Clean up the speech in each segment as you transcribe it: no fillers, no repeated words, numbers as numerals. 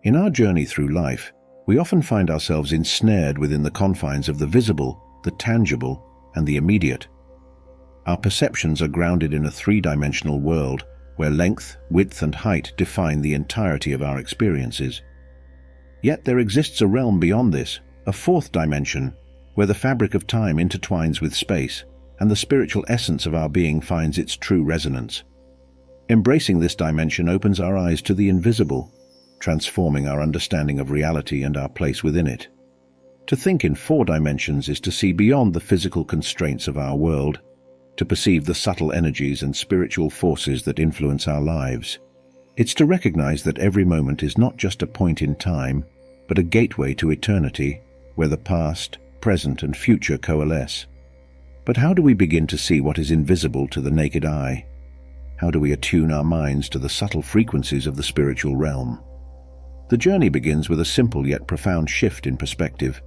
In our journey through life, we often find ourselves ensnared within the confines of the visible, the tangible, and the immediate. Our perceptions are grounded in a three-dimensional world where length, width, and height define the entirety of our experiences. Yet there exists a realm beyond this, a fourth dimension, where the fabric of time intertwines with space, and the spiritual essence of our being finds its true resonance. Embracing this dimension opens our eyes to the invisible, transforming our understanding of reality and our place within it. To think in four dimensions is to see beyond the physical constraints of our world, to perceive the subtle energies and spiritual forces that influence our lives. It's to recognize that every moment is not just a point in time, but a gateway to eternity, where the past, present, and future coalesce. But how do we begin to see what is invisible to the naked eye? How do we attune our minds to the subtle frequencies of the spiritual realm? The journey begins with a simple yet profound shift in perspective.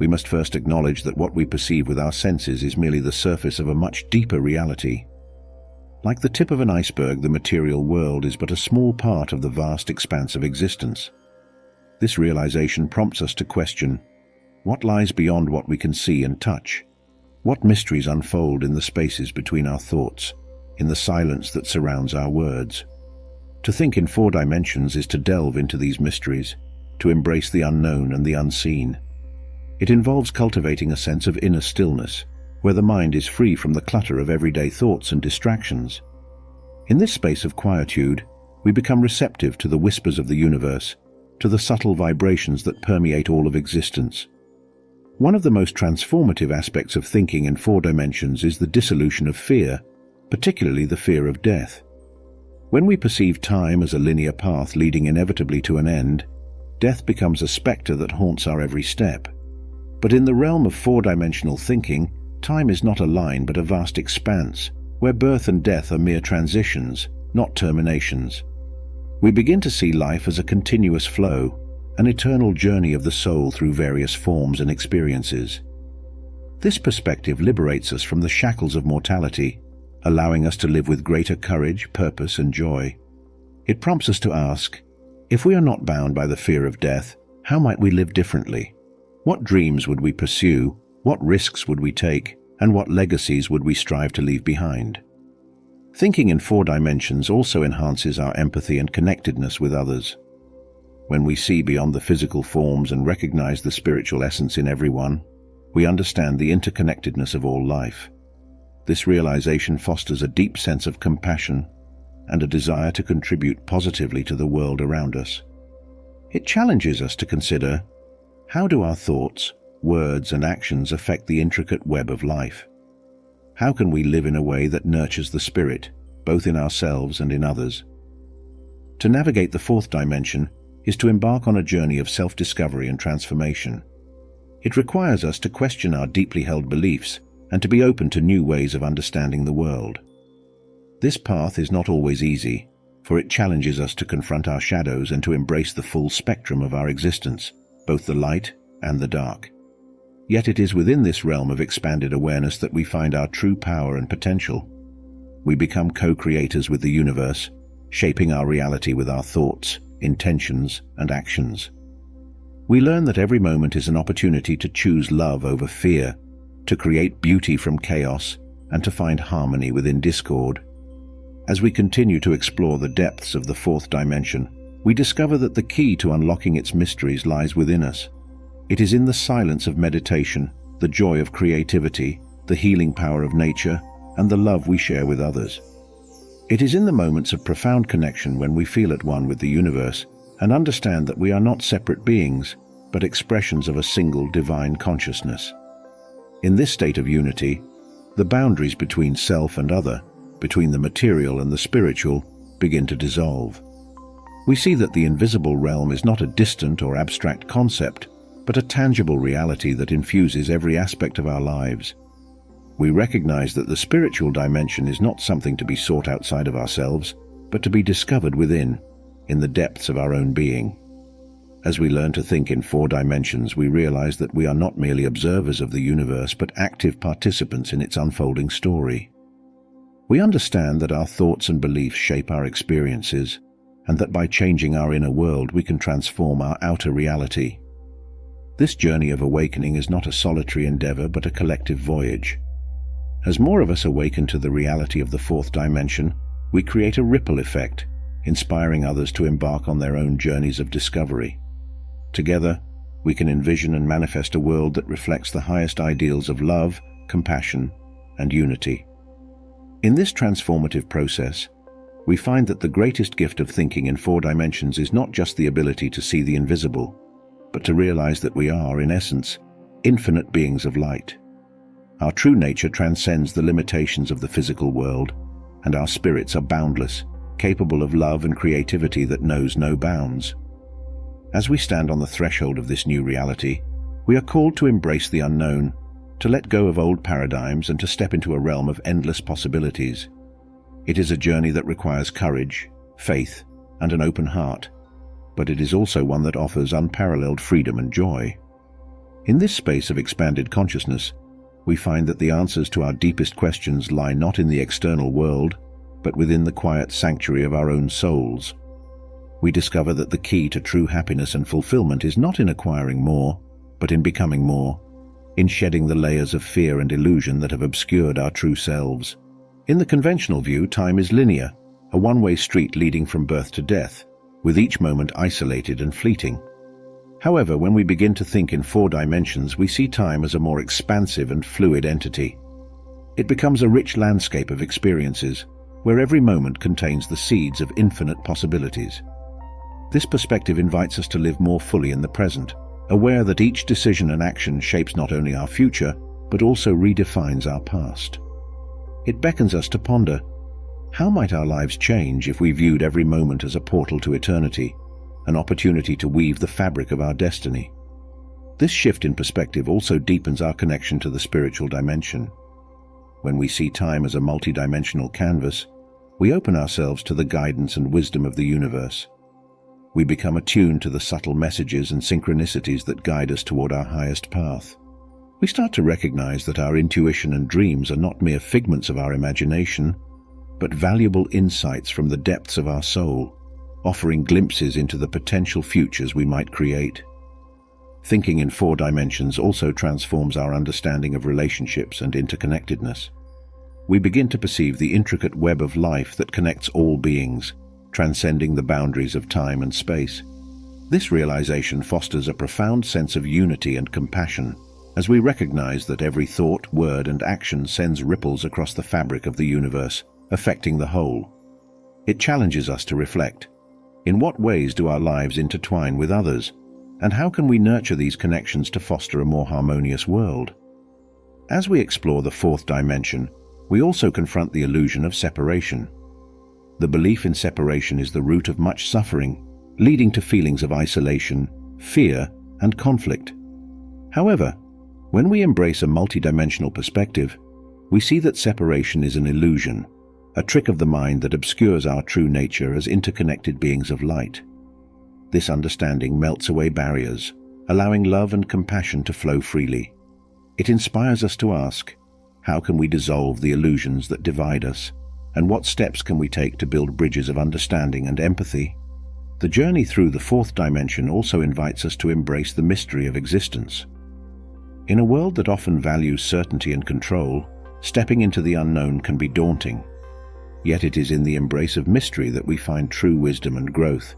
We must first acknowledge that what we perceive with our senses is merely the surface of a much deeper reality. Like the tip of an iceberg, the material world is but a small part of the vast expanse of existence. This realization prompts us to question, what lies beyond what we can see and touch? What mysteries unfold in the spaces between our thoughts, in the silence that surrounds our words? To think in four dimensions is to delve into these mysteries, to embrace the unknown and the unseen. It involves cultivating a sense of inner stillness, where the mind is free from the clutter of everyday thoughts and distractions. In this space of quietude, we become receptive to the whispers of the universe, to the subtle vibrations that permeate all of existence. One of the most transformative aspects of thinking in four dimensions is the dissolution of fear, particularly the fear of death. When we perceive time as a linear path leading inevitably to an end, death becomes a specter that haunts our every step. But in the realm of four-dimensional thinking, time is not a line but a vast expanse, where birth and death are mere transitions, not terminations. We begin to see life as a continuous flow, an eternal journey of the soul through various forms and experiences. This perspective liberates us from the shackles of mortality, allowing us to live with greater courage, purpose, and joy. It prompts us to ask, if we are not bound by the fear of death, how might we live differently? What dreams would we pursue? What risks would we take? And what legacies would we strive to leave behind? Thinking in four dimensions also enhances our empathy and connectedness with others. When we see beyond the physical forms and recognize the spiritual essence in everyone, we understand the interconnectedness of all life. This realization fosters a deep sense of compassion and a desire to contribute positively to the world around us. It challenges us to consider, how do our thoughts, words, and actions affect the intricate web of life? How can we live in a way that nurtures the spirit, both in ourselves and in others? To navigate the fourth dimension is to embark on a journey of self-discovery and transformation. It requires us to question our deeply held beliefs and to be open to new ways of understanding the world. This path is not always easy, for it challenges us to confront our shadows and to embrace the full spectrum of our existence, both the light and the dark. Yet it is within this realm of expanded awareness that we find our true power and potential. We become co-creators with the universe, shaping our reality with our thoughts, intentions, and actions. We learn that every moment is an opportunity to choose love over fear, to create beauty from chaos, and to find harmony within discord. As we continue to explore the depths of the fourth dimension, we discover that the key to unlocking its mysteries lies within us. It is in the silence of meditation, the joy of creativity, the healing power of nature, and the love we share with others. It is in the moments of profound connection when we feel at one with the universe and understand that we are not separate beings, but expressions of a single divine consciousness. In this state of unity, the boundaries between self and other, between the material and the spiritual, begin to dissolve. We see that the invisible realm is not a distant or abstract concept, but a tangible reality that infuses every aspect of our lives. We recognize that the spiritual dimension is not something to be sought outside of ourselves, but to be discovered within, in the depths of our own being. As we learn to think in four dimensions, we realize that we are not merely observers of the universe, but active participants in its unfolding story. We understand that our thoughts and beliefs shape our experiences, and that by changing our inner world we can transform our outer reality. This journey of awakening is not a solitary endeavor but a collective voyage. As more of us awaken to the reality of the fourth dimension, we create a ripple effect, inspiring others to embark on their own journeys of discovery. Together, we can envision and manifest a world that reflects the highest ideals of love, compassion, and unity. In this transformative process, we find that the greatest gift of thinking in 4 dimensions is not just the ability to see the invisible, but to realize that we are, in essence, infinite beings of light. Our true nature transcends the limitations of the physical world, and our spirits are boundless, capable of love and creativity that knows no bounds. As we stand on the threshold of this new reality, we are called to embrace the unknown, to let go of old paradigms and to step into a realm of endless possibilities. It is a journey that requires courage, faith, and an open heart, but it is also one that offers unparalleled freedom and joy. In this space of expanded consciousness, we find that the answers to our deepest questions lie not in the external world, but within the quiet sanctuary of our own souls. We discover that the key to true happiness and fulfillment is not in acquiring more, but in becoming more, in shedding the layers of fear and illusion that have obscured our true selves. In the conventional view, time is linear, a one-way street leading from birth to death, with each moment isolated and fleeting. However, when we begin to think in 4 dimensions, we see time as a more expansive and fluid entity. It becomes a rich landscape of experiences, where every moment contains the seeds of infinite possibilities. This perspective invites us to live more fully in the present, aware that each decision and action shapes not only our future, but also redefines our past. It beckons us to ponder, how might our lives change if we viewed every moment as a portal to eternity, an opportunity to weave the fabric of our destiny? This shift in perspective also deepens our connection to the spiritual dimension. When we see time as a multidimensional canvas, we open ourselves to the guidance and wisdom of the universe. We become attuned to the subtle messages and synchronicities that guide us toward our highest path. We start to recognize that our intuition and dreams are not mere figments of our imagination, but valuable insights from the depths of our soul, offering glimpses into the potential futures we might create. Thinking in 4 dimensions also transforms our understanding of relationships and interconnectedness. We begin to perceive the intricate web of life that connects all beings, transcending the boundaries of time and space. This realization fosters a profound sense of unity and compassion, as we recognize that every thought, word, and action sends ripples across the fabric of the universe, affecting the whole. It challenges us to reflect. In what ways do our lives intertwine with others, and how can we nurture these connections to foster a more harmonious world? As we explore the 4th dimension, we also confront the illusion of separation. The belief in separation is the root of much suffering, leading to feelings of isolation, fear, and conflict. However, when we embrace a multidimensional perspective, we see that separation is an illusion, a trick of the mind that obscures our true nature as interconnected beings of light. This understanding melts away barriers, allowing love and compassion to flow freely. It inspires us to ask, how can we dissolve the illusions that divide us, and what steps can we take to build bridges of understanding and empathy? The journey through the 4th dimension also invites us to embrace the mystery of existence. In a world that often values certainty and control, stepping into the unknown can be daunting. Yet it is in the embrace of mystery that we find true wisdom and growth.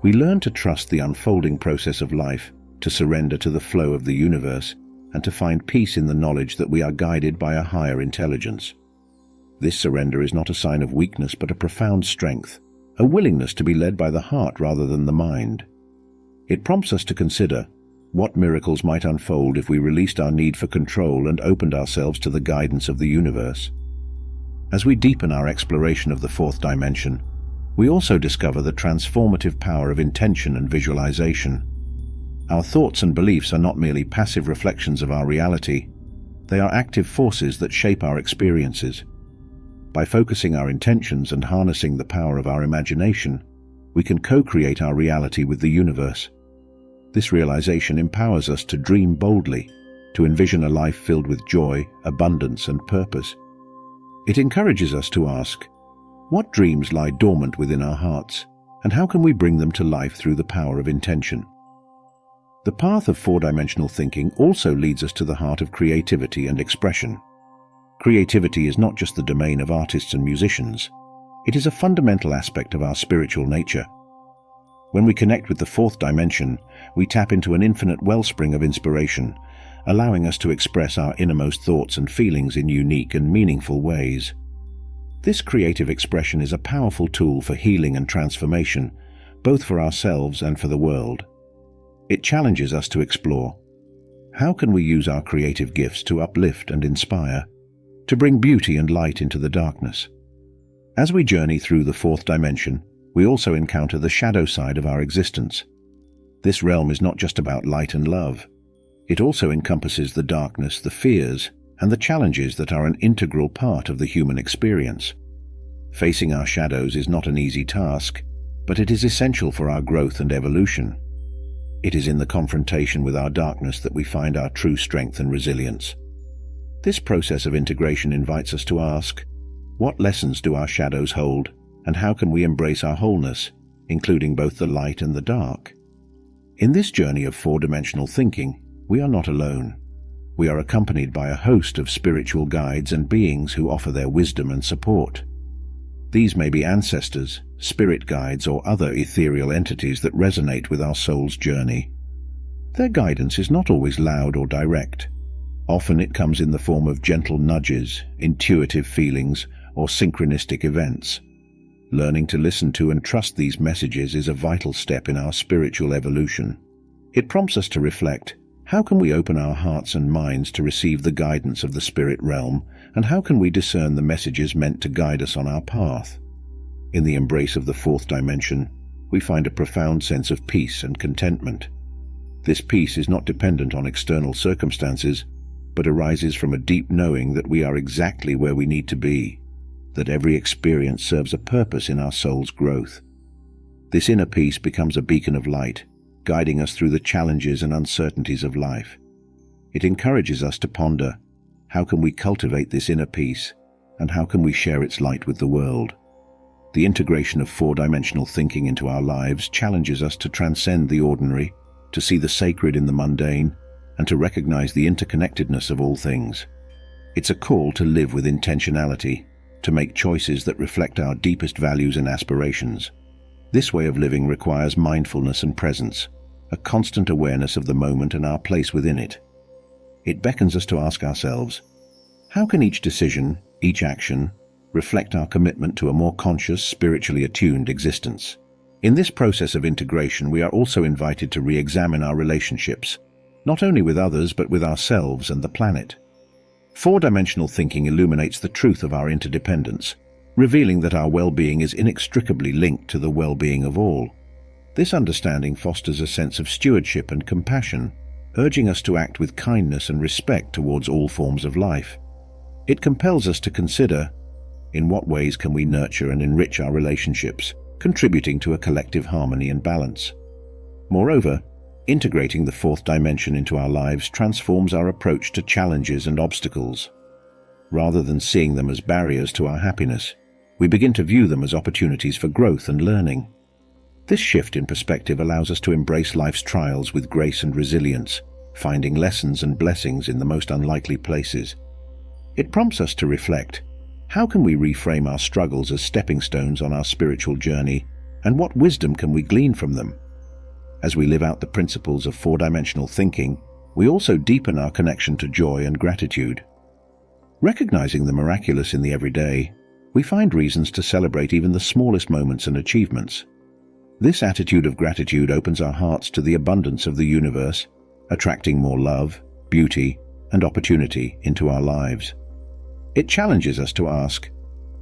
We learn to trust the unfolding process of life, to surrender to the flow of the universe, and to find peace in the knowledge that we are guided by a higher intelligence. This surrender is not a sign of weakness but a profound strength, a willingness to be led by the heart rather than the mind. It prompts us to consider what miracles might unfold if we released our need for control and opened ourselves to the guidance of the universe. As we deepen our exploration of the 4th dimension, we also discover the transformative power of intention and visualization. Our thoughts and beliefs are not merely passive reflections of our reality, they are active forces that shape our experiences. By focusing our intentions and harnessing the power of our imagination, we can co-create our reality with the universe. This realization empowers us to dream boldly, to envision a life filled with joy, abundance, and purpose. It encourages us to ask, what dreams lie dormant within our hearts, and how can we bring them to life through the power of intention? The path of four-dimensional thinking also leads us to the heart of creativity and expression. Creativity is not just the domain of artists and musicians. It is a fundamental aspect of our spiritual nature. When we connect with the fourth dimension, we tap into an infinite wellspring of inspiration, allowing us to express our innermost thoughts and feelings in unique and meaningful ways. This creative expression is a powerful tool for healing and transformation, both for ourselves and for the world. It challenges us to explore: how can we use our creative gifts to uplift and inspire, to bring beauty and light into the darkness? As we journey through the fourth dimension, we also encounter the shadow side of our existence. This realm is not just about light and love. It also encompasses the darkness, the fears, and the challenges that are an integral part of the human experience. Facing our shadows is not an easy task, but it is essential for our growth and evolution. It is in the confrontation with our darkness that we find our true strength and resilience. This process of integration invites us to ask, what lessons do our shadows hold, and how can we embrace our wholeness, including both the light and the dark? In this journey of four-dimensional thinking, we are not alone. We are accompanied by a host of spiritual guides and beings who offer their wisdom and support. These may be ancestors, spirit guides, or other ethereal entities that resonate with our soul's journey. Their guidance is not always loud or direct. Often it comes in the form of gentle nudges, intuitive feelings, or synchronistic events. Learning to listen to and trust these messages is a vital step in our spiritual evolution. It prompts us to reflect: how can we open our hearts and minds to receive the guidance of the spirit realm, and how can we discern the messages meant to guide us on our path? In the embrace of the fourth dimension, we find a profound sense of peace and contentment. This peace is not dependent on external circumstances, but arises from a deep knowing that we are exactly where we need to be, that every experience serves a purpose in our soul's growth. This inner peace becomes a beacon of light, guiding us through the challenges and uncertainties of life. It encourages us to ponder: how can we cultivate this inner peace, and how can we share its light with the world? The integration of four-dimensional thinking into our lives challenges us to transcend the ordinary, to see the sacred in the mundane, and to recognize the interconnectedness of all things. It's a call to live with intentionality, to make choices that reflect our deepest values and aspirations. This way of living requires mindfulness and presence, a constant awareness of the moment and our place within it. It beckons us to ask ourselves, how can each decision, each action, reflect our commitment to a more conscious, spiritually attuned existence? In this process of integration, we are also invited to re-examine our relationships, not only with others but with ourselves and the planet. Four-dimensional thinking illuminates the truth of our interdependence, revealing that our well-being is inextricably linked to the well-being of all. This understanding fosters a sense of stewardship and compassion, urging us to act with kindness and respect towards all forms of life. It compels us to consider: in what ways can we nurture and enrich our relationships, contributing to a collective harmony and balance? Moreover, integrating the fourth dimension into our lives transforms our approach to challenges and obstacles. Rather than seeing them as barriers to our happiness, we begin to view them as opportunities for growth and learning. This shift in perspective allows us to embrace life's trials with grace and resilience, finding lessons and blessings in the most unlikely places. It prompts us to reflect: how can we reframe our struggles as stepping stones on our spiritual journey, and what wisdom can we glean from them? As we live out the principles of four-dimensional thinking, we also deepen our connection to joy and gratitude. Recognizing the miraculous in the everyday, we find reasons to celebrate even the smallest moments and achievements. This attitude of gratitude opens our hearts to the abundance of the universe, attracting more love, beauty, and opportunity into our lives. It challenges us to ask: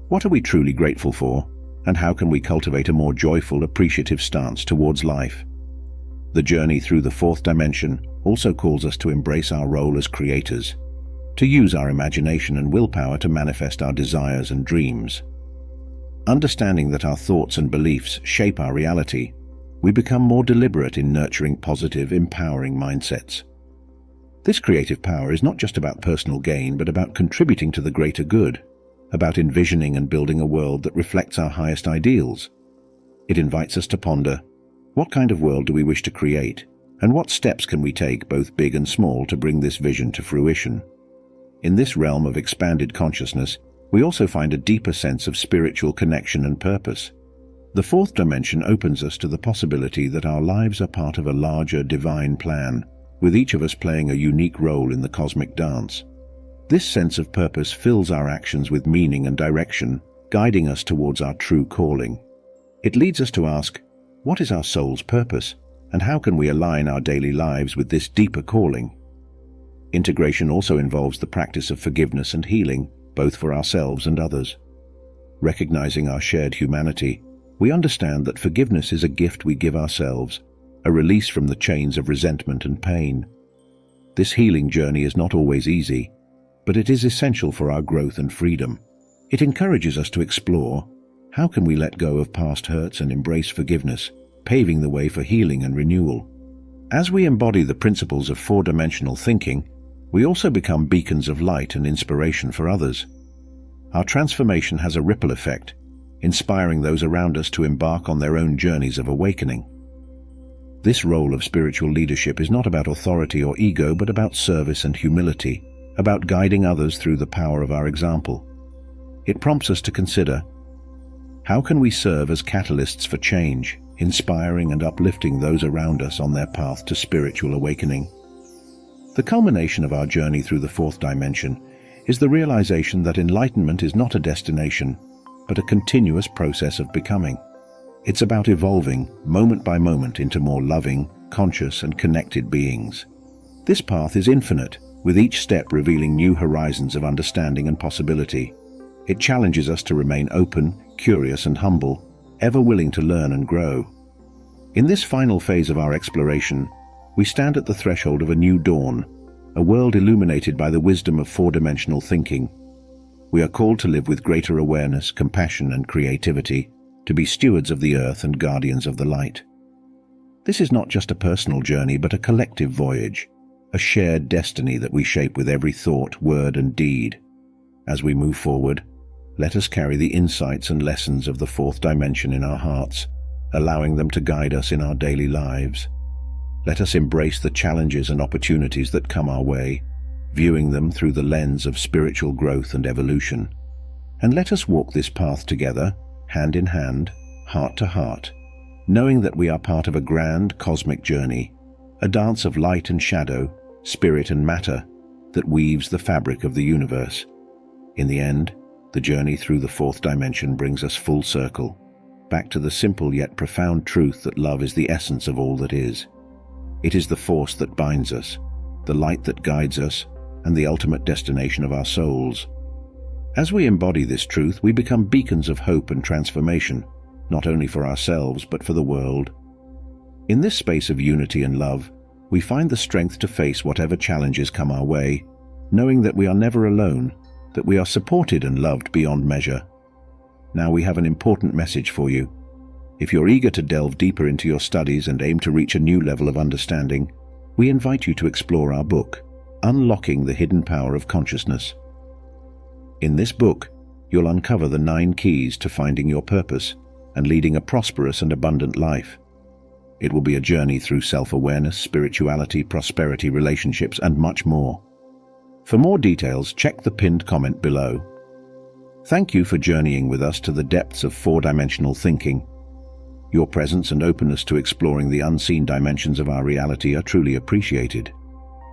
what are we truly grateful for, and how can we cultivate a more joyful, appreciative stance towards life? The journey through the fourth dimension also calls us to embrace our role as creators, to use our imagination and willpower to manifest our desires and dreams. Understanding that our thoughts and beliefs shape our reality, we become more deliberate in nurturing positive, empowering mindsets. This creative power is not just about personal gain, but about contributing to the greater good, about envisioning and building a world that reflects our highest ideals. It invites us to ponder, what kind of world do we wish to create, and what steps can we take, both big and small, to bring this vision to fruition? In this realm of expanded consciousness, we also find a deeper sense of spiritual connection and purpose. The fourth dimension opens us to the possibility that our lives are part of a larger divine plan, with each of us playing a unique role in the cosmic dance. This sense of purpose fills our actions with meaning and direction, guiding us towards our true calling. It leads us to ask, what is our soul's purpose, and how can we align our daily lives with this deeper calling? Integration also involves the practice of forgiveness and healing, both for ourselves and others. Recognizing our shared humanity, we understand that forgiveness is a gift we give ourselves, a release from the chains of resentment and pain. This healing journey is not always easy, but it is essential for our growth and freedom. It encourages us to explore, how can we let go of past hurts and embrace forgiveness, paving the way for healing and renewal? As we embody the principles of four-dimensional thinking, we also become beacons of light and inspiration for others. Our transformation has a ripple effect, inspiring those around us to embark on their own journeys of awakening. This role of spiritual leadership is not about authority or ego, but about service and humility, about guiding others through the power of our example. It prompts us to consider, how can we serve as catalysts for change, inspiring and uplifting those around us on their path to spiritual awakening? The culmination of our journey through the fourth dimension is the realization that enlightenment is not a destination, but a continuous process of becoming. It's about evolving, moment by moment, into more loving, conscious, and connected beings. This path is infinite, with each step revealing new horizons of understanding and possibility. It challenges us to remain open, curious, and humble, ever willing to learn and grow. In this final phase of our exploration, we stand at the threshold of a new dawn, a world illuminated by the wisdom of four-dimensional thinking. We are called to live with greater awareness, compassion, and creativity, to be stewards of the earth and guardians of the light. This is not just a personal journey, but a collective voyage, a shared destiny that we shape with every thought, word, and deed. As we move forward, let us carry the insights and lessons of the fourth dimension in our hearts, allowing them to guide us in our daily lives. Let us embrace the challenges and opportunities that come our way, viewing them through the lens of spiritual growth and evolution. And let us walk this path together, hand in hand, heart to heart, knowing that we are part of a grand cosmic journey, a dance of light and shadow, spirit and matter, that weaves the fabric of the universe. In the end, the journey through the fourth dimension brings us full circle, back to the simple yet profound truth that love is the essence of all that is. It is the force that binds us, the light that guides us, and the ultimate destination of our souls. As we embody this truth, we become beacons of hope and transformation, not only for ourselves but for the world. In this space of unity and love, we find the strength to face whatever challenges come our way, knowing that we are never alone, that we are supported and loved beyond measure. Now we have an important message for you. If you're eager to delve deeper into your studies and aim to reach a new level of understanding, we invite you to explore our book, Unlocking the Hidden Power of Consciousness. In this book, you'll uncover the 9 keys to finding your purpose and leading a prosperous and abundant life. It will be a journey through self-awareness, spirituality, prosperity, relationships, and much more. For more details, check the pinned comment below. Thank you for journeying with us to the depths of four-dimensional thinking. Your presence and openness to exploring the unseen dimensions of our reality are truly appreciated.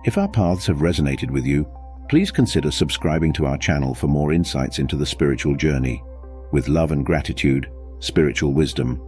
If our paths have resonated with you, please consider subscribing to our channel for more insights into the spiritual journey. With love and gratitude, Spiritual Wisdom.